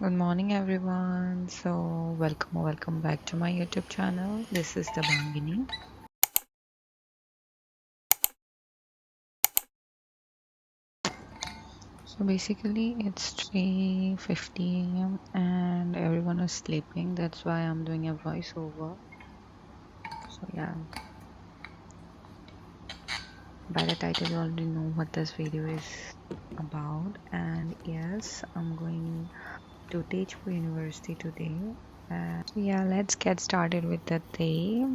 Good morning, everyone. Welcome back to my YouTube channel. This is Debangini. So basically, it's 3:50 a.m. and everyone is sleeping. That's why I'm doing a voiceover. So yeah, by the title, you already know what this video is about. And yes, I'm going to TEZPUR University today. So yeah, let's get started with the day.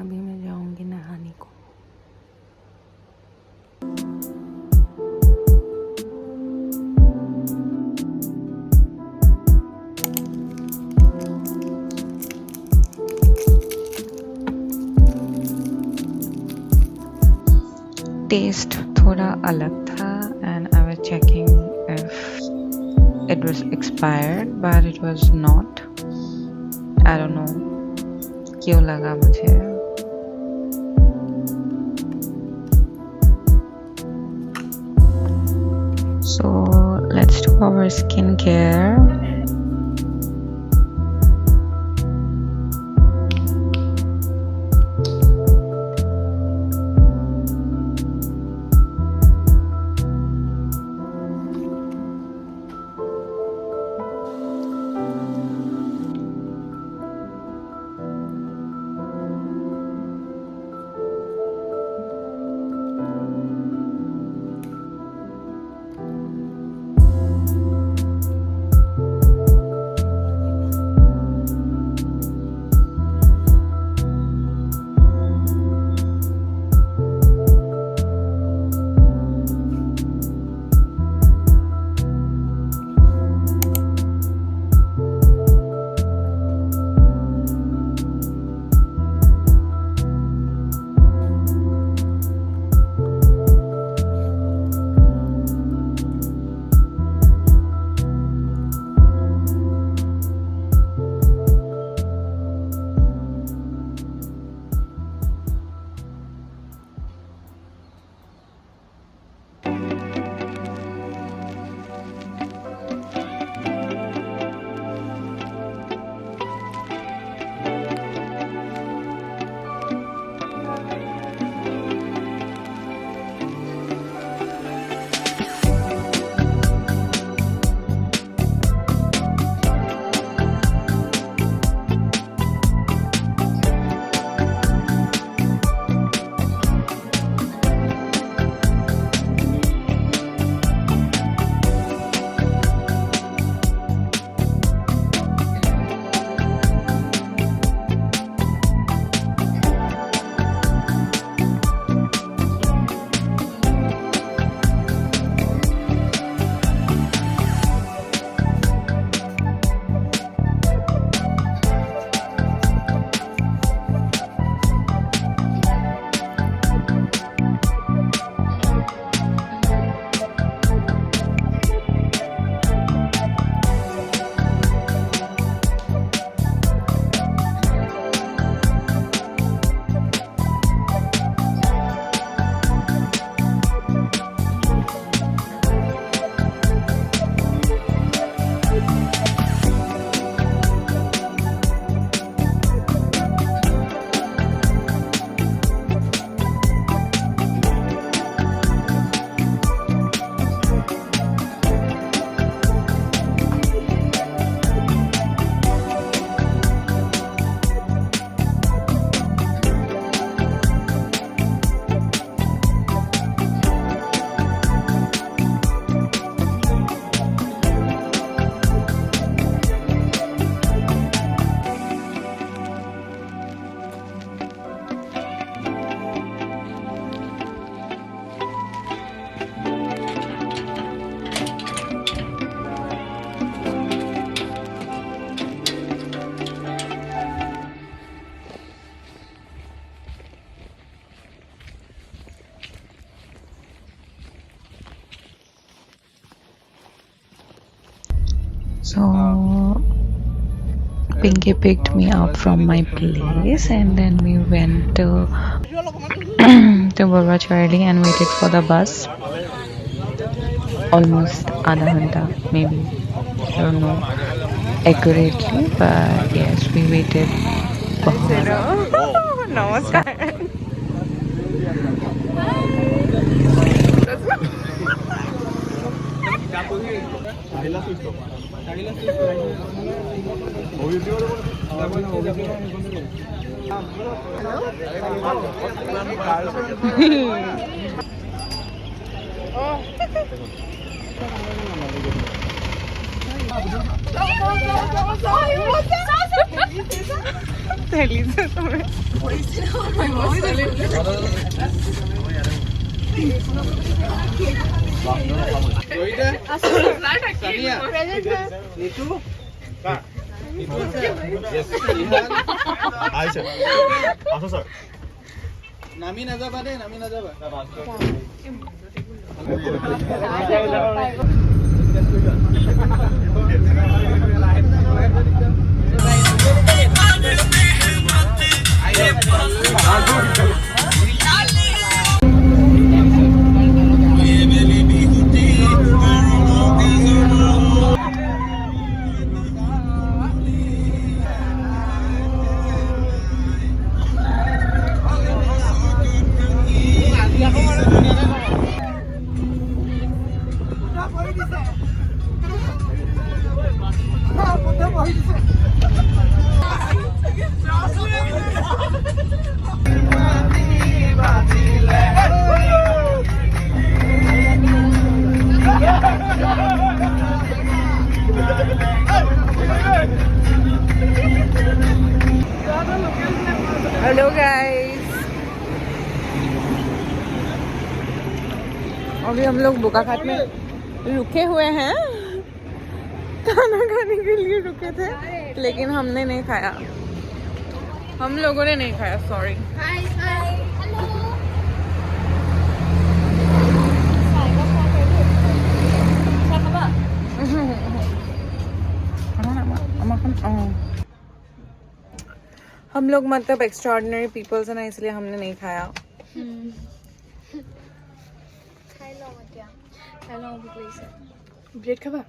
अभी मैं जाऊंगी नहाने को. Test थोड़ा अलग था and I was checking if it was expired but it was not. I don't know क्यों लगा मुझे. So let's do our skincare. So Pinky picked me up from my place, and then we went to to Burvachwali and waited for the bus. Almost आधा घंटा, maybe. I don't know accurately, but yes, we waited. बहुत. नमस्कार. নামি নাযাবা দেই, নামি নাযাবা। Hello guys, अभी हम लोग बोकाखाट में रुके हुए हैं। खाना खाने के लिए रुके थे, लेकिन हमने नहीं खाया। हम लोगों ने नहीं खाया, सॉरी। हम लोग मतलब एक्स्ट्राऑर्डिनरी पीपल्स है ना, इसलिए हमने नहीं खाया। ब्रेड खाबा?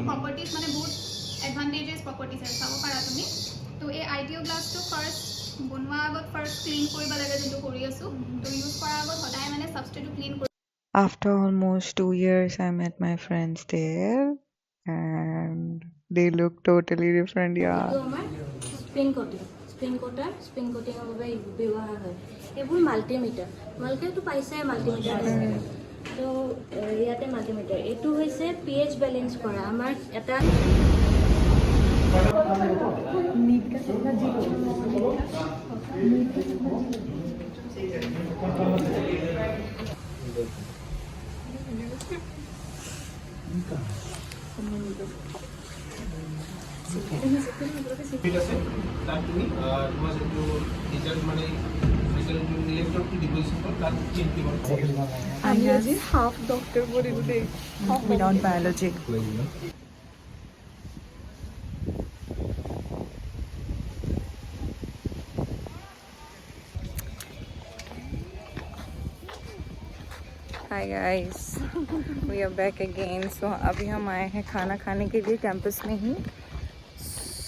प्रॉपर्टीज माने बहुत एडवांटेजेस प्रॉपर्टीज है सब पारा तुमी तो ए आइडियो ग्लास तो फर्स्ट बनवा आगत फर्स्ट क्लीन करिबा लागे जेंतो करि आसु तो यूज करा आगत सदाय माने सबस्टिट्यूट क्लीन कर। After almost 2 years, I met my friends there, and they look totally different. Yeah. Spin coating व्यवहार है এইবোৰ মাল্টিমিটাৰ মাল্টিমিটাৰটো পাইছে মাল্টিমিটাৰ তো ইয়াতে মাল্টিমিটাৰ এইটো হৈছে পিএইচ বেলেন্স কৰা আমাৰ এটা তোমাৰ যিটো ৰিজাল্ট মানে ইলেক্ট্ৰনটো দিব দিছিল তাত চেঞ্জ দিব আমি আজি হাফ ডক্টৰ পঢ়িলোঁ দেই without biology Hi guys, we are back again. So अभी हम आए हैं खाना खाने के लिए कैंपस में ही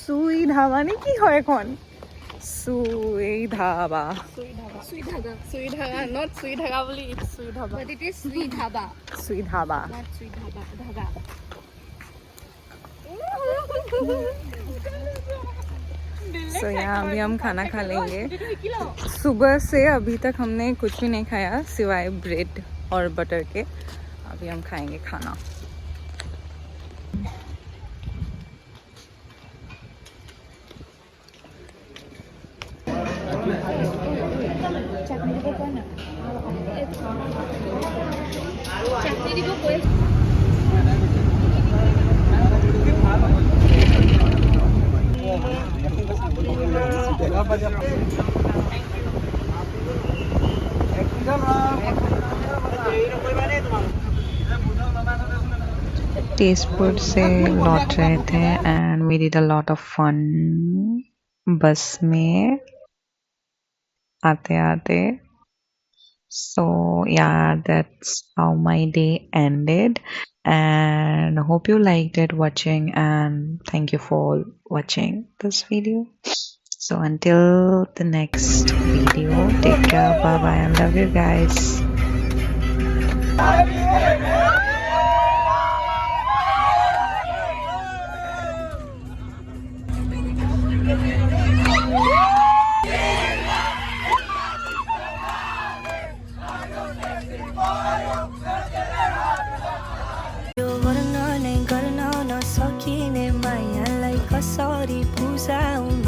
सुई ढाबा नहीं की है कौन सुई ढाबा not सुई ढाबा बोली it's सुई dhaba but it is sweet dhaba सुई dhaba not sweet dhaba dhaba so यहाँ अभी हम खाना खा लेंगे सुबह से अभी तक हमने कुछ भी नहीं खाया सिवाय ब्रेड और बटर के अभी हम खाएंगे खाना तेजपुर से लौट रहे थे and we did a lot of fun bus में आते आते so yeah that's how my day ended and hope you liked it watching and thank you for watching this video so until the next video take care bye bye and love you guys